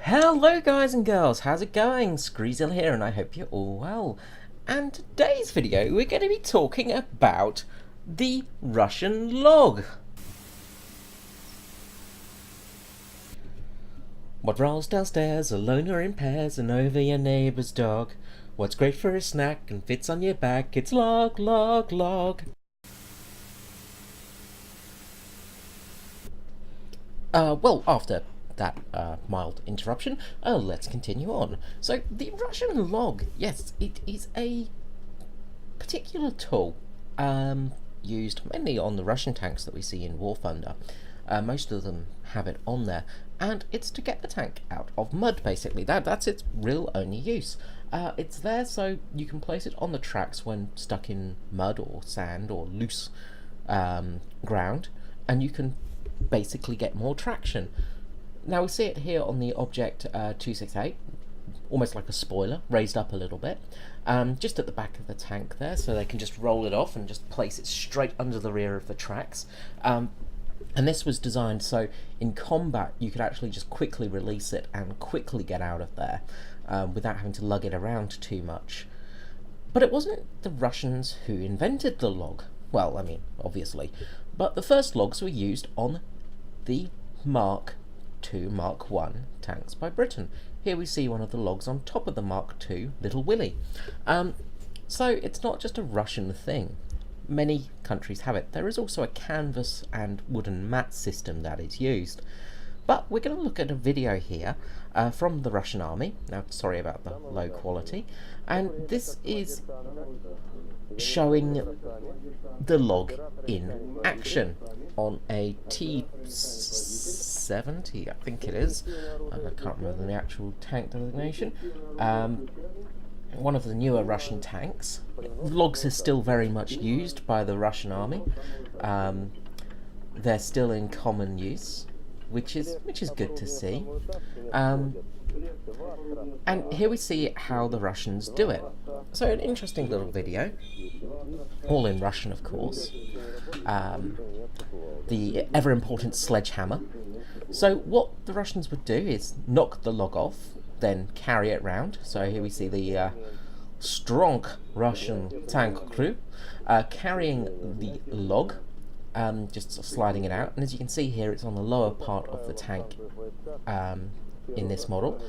Hello guys and girls, how's it going? Screezel here and I hope you're all well. And today's video we're going to be talking about the Russian log. What rolls downstairs alone or in pairs and over your neighbour's dog? What's great for a snack and fits on your back? It's log, log, log. Well, after that mild interruption, let's continue on. So, the Russian log, yes, it is a particular tool used mainly on the Russian tanks that we see in War Thunder. Most of them have it on there, and it's to get the tank out of mud, basically. That's its real only use. It's there so you can place it on the tracks when stuck in mud or sand or loose ground, and you can basically get more traction. Now we see it here on the Object 268, almost like a spoiler, raised up a little bit, just at the back of the tank there, so they can just roll it off and just place it straight under the rear of the tracks. And this was designed so in combat you could actually just quickly release it and quickly get out of there without having to lug it around too much. But it wasn't the Russians who invented the log. Well, I mean, obviously. But the first logs were used on the Mark II, Mark I tanks by Britain. Here we see one of the logs on top of the Mark II Little Willie. So it's not just a Russian thing. Many countries have it. There is also a canvas and wooden mat system that is used. But we're going to look at a video here from the Russian army. Now, sorry about the low quality. And this is showing the log in action on a T-70, I think it is. I can't remember the actual tank designation. One of the newer Russian tanks. Logs are still very much used by the Russian army. They're still in common use, which is good to see. And here we see how the Russians do it. So an interesting little video, all in Russian of course. The ever important sledgehammer. So what the Russians would do is knock the log off, then carry it round. So here we see the strong Russian tank crew carrying the log, just sliding it out. And as you can see here, it's on the lower part of the tank in this model.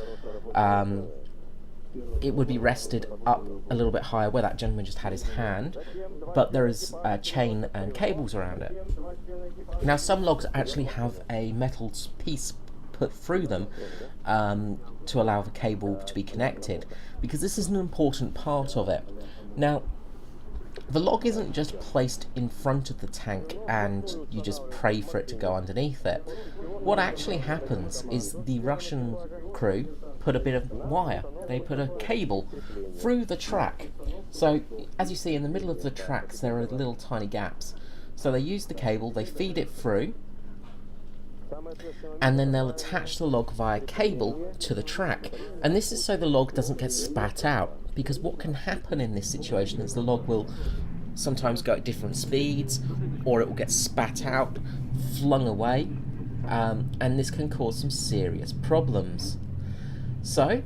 It would be rested up a little bit higher where that gentleman just had his hand, but there is chain and cables around it. Now some logs actually have a metal piece put through them to allow the cable to be connected, because this is an important part of it. Now the log isn't just placed in front of the tank and you just pray for it to go underneath it. What actually happens is the Russian crew put a bit of wire, they put a cable through the track. So as you see in the middle of the tracks there are little tiny gaps. So they use the cable, they feed it through, and then they'll attach the log via cable to the track. And this is so the log doesn't get spat out, because what can happen in this situation is the log will sometimes go at different speeds, or it will get spat out, flung away, and this can cause some serious problems. So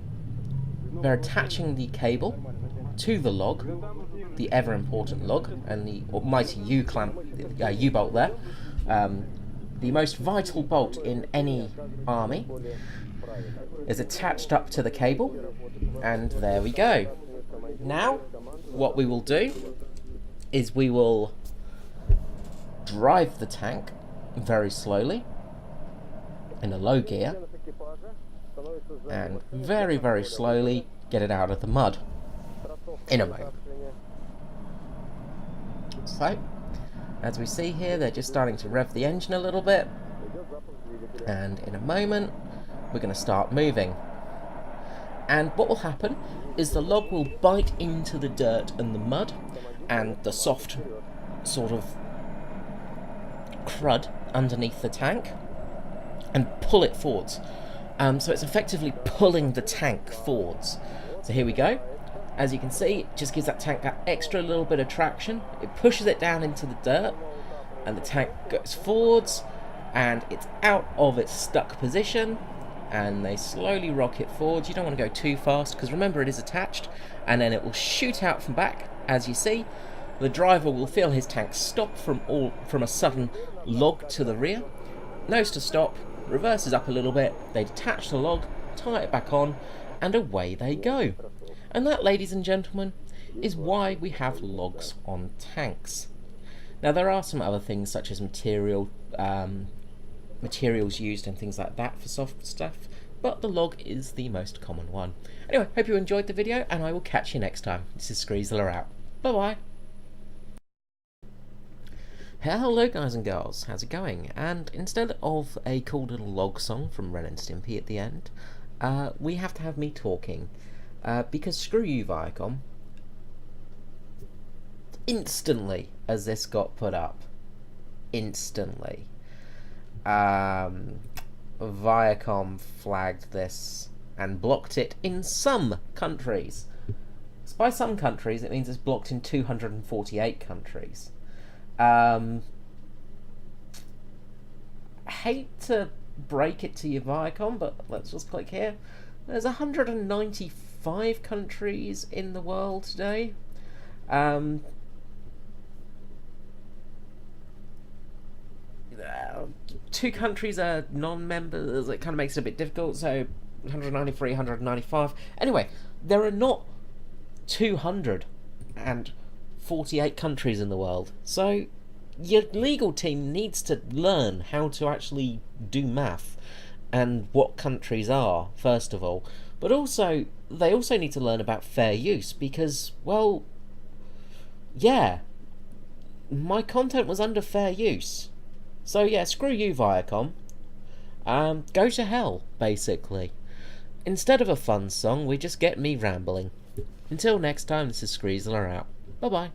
they're attaching the cable to the log, the ever important log, and the almighty U-clamp, U-bolt there, the most vital bolt in any army, is attached up to the cable, and there we go. Now what we will do is we will drive the tank very slowly in a low gear and very, very slowly get it out of the mud in a moment. So as we see here, they're just starting to rev the engine a little bit, and in a moment we're going to start moving. And what will happen is the log will bite into the dirt and the mud and the soft sort of crud underneath the tank and pull it forwards. So it's effectively pulling the tank forwards. So here we go. As you can see, it just gives that tank that extra little bit of traction. It pushes it down into the dirt, and the tank goes forwards, and it's out of its stuck position, and they slowly rocket forward. You don't want to go too fast because remember it is attached, and then it will shoot out from back. As you see, the driver will feel his tank stop from a sudden log to the rear, knows to stop, reverses up a little bit, they detach the log, tie it back on, and away they go. And that, ladies and gentlemen, is why we have logs on tanks. Now there are some other things such as materials used and things like that for soft stuff, but the log is the most common one. Anyway, hope you enjoyed the video, and I will catch you next time. This is Screezler out. Bye bye. Hello guys and girls, how's it going? And instead of a cool little log song from Ren and Stimpy at the end, we have to have me talking, because screw you Viacom. Instantly, as this got put up, instantly, Viacom flagged this and blocked it in some countries. So by some countries, it means it's blocked in 248 countries. Hate to break it to you, Viacom, but let's just click here. There's 195 countries in the world today. Two countries are non-members. It kind of makes it a bit difficult, so 193, 195. Anyway, there are not 248 countries in the world, so your legal team needs to learn how to actually do math and what countries are, first of all. But also, they also need to learn about fair use, because, well, yeah, my content was under fair use. So yeah, screw you Viacom. Go to hell, basically. Instead of a fun song, we just get me rambling. Until next time, this is Screezler out. Bye bye.